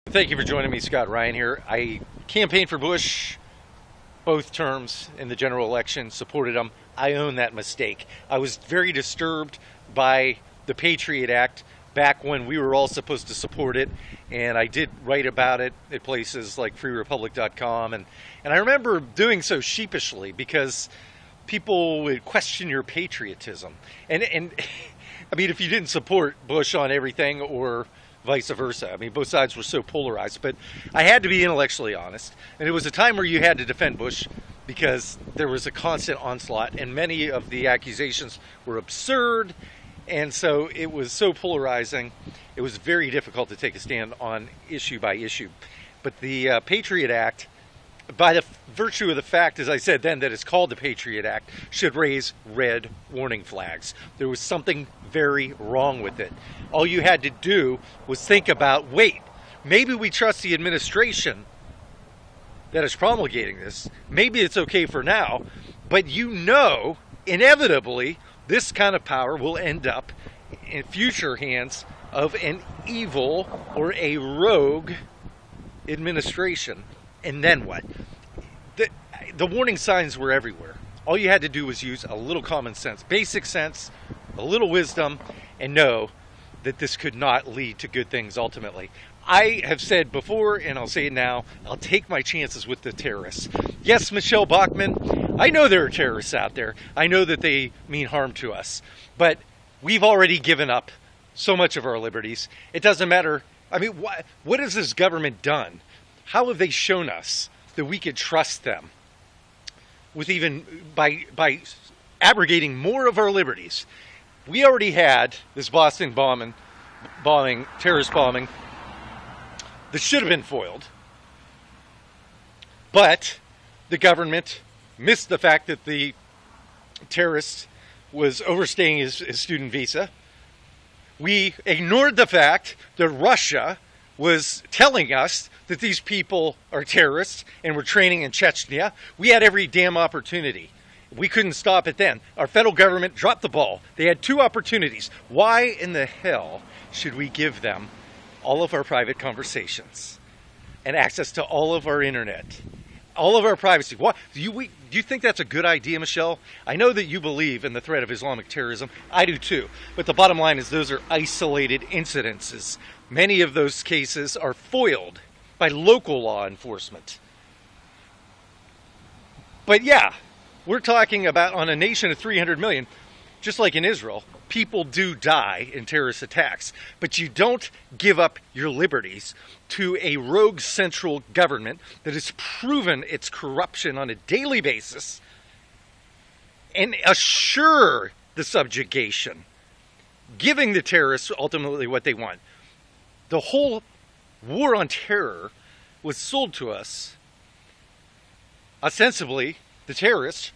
Thank you for joining me, Scott Ryan here. I campaigned for Bush both terms in the general election, supported him. I own that mistake. I was very disturbed by the Patriot Act back when we were all supposed to support it, and I did write about it at places like freerepublic.com, and I remember doing so sheepishly because people would question your patriotism. And I mean, if you didn't support Bush on everything or vice versa. I mean, both sides were so polarized, but I had to be intellectually honest. And it was a time where you had to defend Bush because there was a constant onslaught, and many of the accusations were absurd. And so it was so polarizing, it was very difficult to take a stand on issue by issue. But the Patriot Act, by the virtue of the fact, as I said then, that it's called the Patriot Act, should raise red warning flags. There was something very wrong with it. All you had to do was think about, wait, maybe we trust the administration that is promulgating this. Maybe it's okay for now, but inevitably, this kind of power will end up in future hands of an evil or a rogue administration. And then what? The warning signs were everywhere. All you had to do was use a little common sense, basic sense, a little wisdom, and know that this could not lead to good things ultimately. I have said before, and I'll say it now, I'll take my chances with the terrorists. Yes, Michelle Bachman, I know there are terrorists out there. I know that they mean harm to us. But we've already given up so much of our liberties. It doesn't matter. I mean, what has this government done? How have they shown us that we could trust them with even by abrogating more of our liberties? We already had this Boston terrorist bombing, that should have been foiled. But the government missed the fact that the terrorist was overstaying his student visa. We ignored the fact that Russia was telling us that these people are terrorists and were training in Chechnya. We had every damn opportunity. We couldn't stop it then. Our federal government dropped the ball. They had two opportunities. Why in the hell should we give them all of our private conversations and access to all of our internet, all of our privacy? What, do you think that's a good idea, Michelle? I know that you believe in the threat of Islamic terrorism. I do too. But the bottom line is those are isolated incidences. Many of those cases are foiled by local law enforcement. But yeah, we're talking about on a nation of 300 million, just like in Israel, people do die in terrorist attacks. But you don't give up your liberties to a rogue central government that has proven its corruption on a daily basis and assure the subjugation, giving the terrorists ultimately what they want. The whole war on terror was sold to us. Ostensibly, the terrorists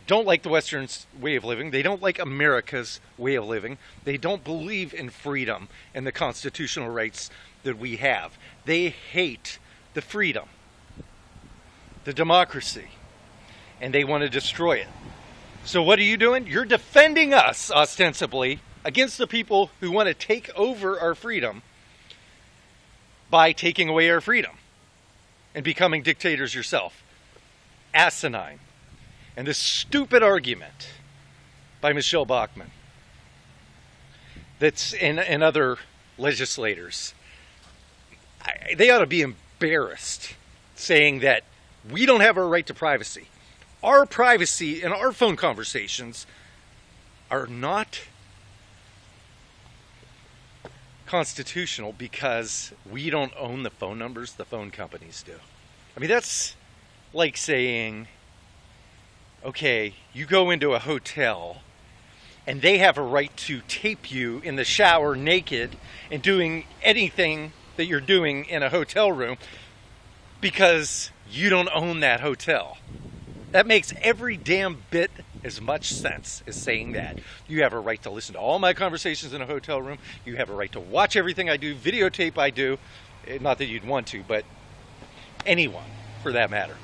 don't like the Western way of living. They don't like America's way of living. They don't believe in freedom and the constitutional rights that we have. They hate the freedom, the democracy, and they want to destroy it. So what are you doing? You're defending us, ostensibly, against the people who want to take over our freedom by taking away our freedom and becoming dictators yourself. Asinine. And this stupid argument by Michelle Bachman and other legislators, they ought to be embarrassed saying that we don't have our right to privacy. Our privacy and our phone conversations are not constitutional because we don't own the phone numbers, the phone companies do. I mean, that's like saying, okay, you go into a hotel and they have a right to tape you in the shower naked and doing anything that you're doing in a hotel room because you don't own that hotel. That makes every damn bit as much sense as saying that. You have a right to listen to all my conversations in a hotel room. You have a right to watch everything I do, videotape I do. Not that you'd want to, but anyone for that matter.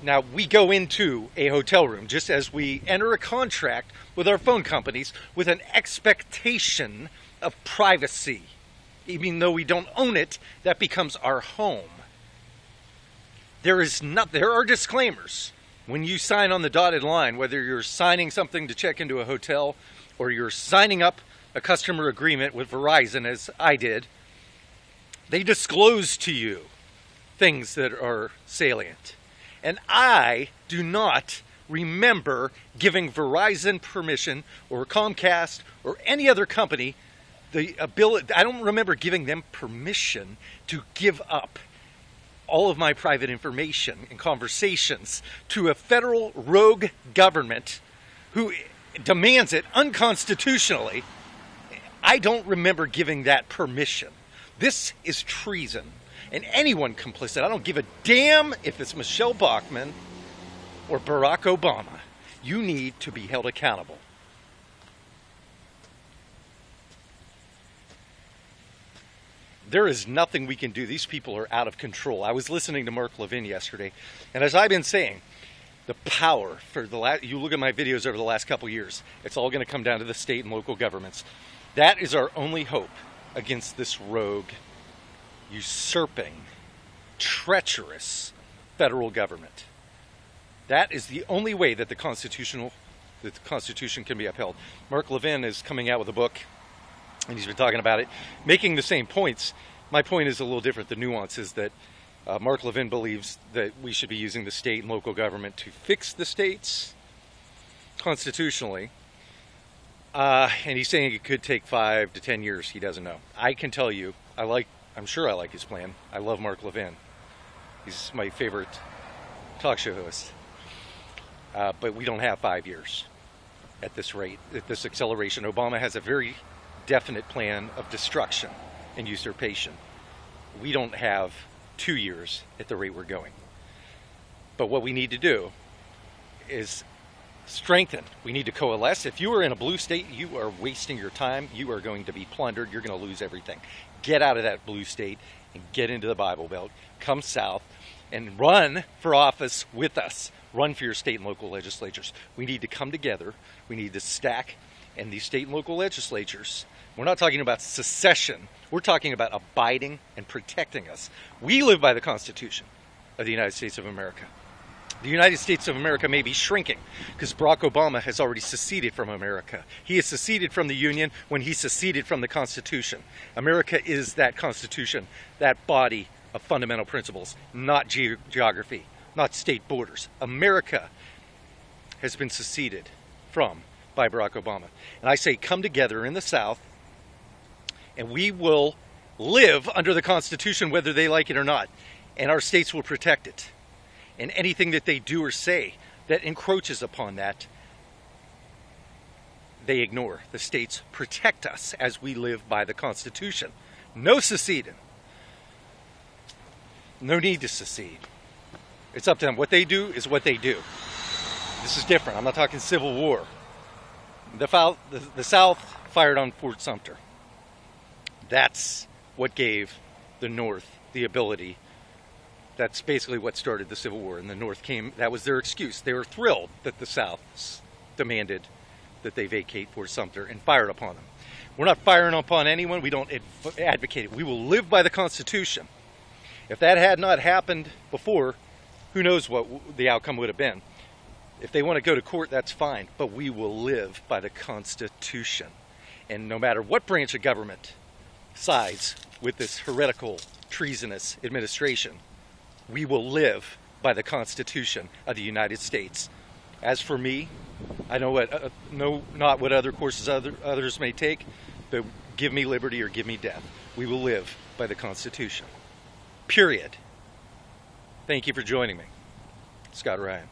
Now, we go into a hotel room just as we enter a contract with our phone companies with an expectation of privacy. Even though we don't own it, that becomes our home. There are disclaimers. When you sign on the dotted line, whether you're signing something to check into a hotel or you're signing up a customer agreement with Verizon, as I did, they disclose to you things that are salient. And I do not remember giving Verizon permission, or Comcast, or any other company the ability. I don't remember giving them permission to give up all of my private information and conversations to a federal rogue government who demands it unconstitutionally. I don't remember giving that permission. This is treason. And anyone complicit, I don't give a damn if it's Michelle Bachman or Barack Obama. You need to be held accountable. There is nothing we can do. These people are out of control. I was listening to Mark Levin yesterday, and as I've been saying, the power for you look at my videos over the last couple years, it's all going to come down to the state and local governments. That is our only hope against this rogue, usurping, treacherous federal government. That is the only way that the Constitution can be upheld. Mark Levin is coming out with a book, and he's been talking about it, making the same points. My point is a little different. The nuance is that Mark Levin believes that we should be using the state and local government to fix the states constitutionally. And he's saying it could take 5 to 10 years. He doesn't know. I can tell you, I'm sure I like his plan. I love Mark Levin. He's my favorite talk show host. But we don't have 5 years at this rate, at this acceleration. Obama has a very definite plan of destruction and usurpation. We don't have 2 years at the rate we're going. But what we need to do is strengthen. We need to coalesce. If you are in a blue state, you are wasting your time. You are going to be plundered. You're going to lose everything. Get out of that blue state and get into the Bible Belt. Come south and run for office with us. Run for your state and local legislatures. We need to come together. We need to stack. And these state and local legislatures, we're not talking about secession. We're talking about abiding and protecting us. We live by the Constitution of the United States of America. The United States of America may be shrinking because Barack Obama has already seceded from America. He has seceded from the Union when he seceded from the Constitution. America is that Constitution, that body of fundamental principles, not geography, not state borders. America has been seceded from by Barack Obama. And I say come together in the South and we will live under the Constitution whether they like it or not. And our states will protect it. And anything that they do or say that encroaches upon that, they ignore. The states protect us as we live by the Constitution. No seceding. No need to secede. It's up to them. What they do is what they do. This is different. I'm not talking Civil War. The South fired on Fort Sumter. That's what gave the North the ability. That's basically what started the Civil War. And the North came, that was their excuse. They were thrilled that the South demanded that they vacate Fort Sumter and fired upon them. We're not firing upon anyone. We don't advocate it. We will live by the Constitution. If that had not happened before, who knows what the outcome would have been. If they want to go to court, that's fine. But we will live by the Constitution. And no matter what branch of government sides with this heretical, treasonous administration, we will live by the Constitution of the United States. As for me, I know not what other courses others may take, but give me liberty or give me death. We will live by the Constitution. Period. Thank you for joining me. Scott Ryan.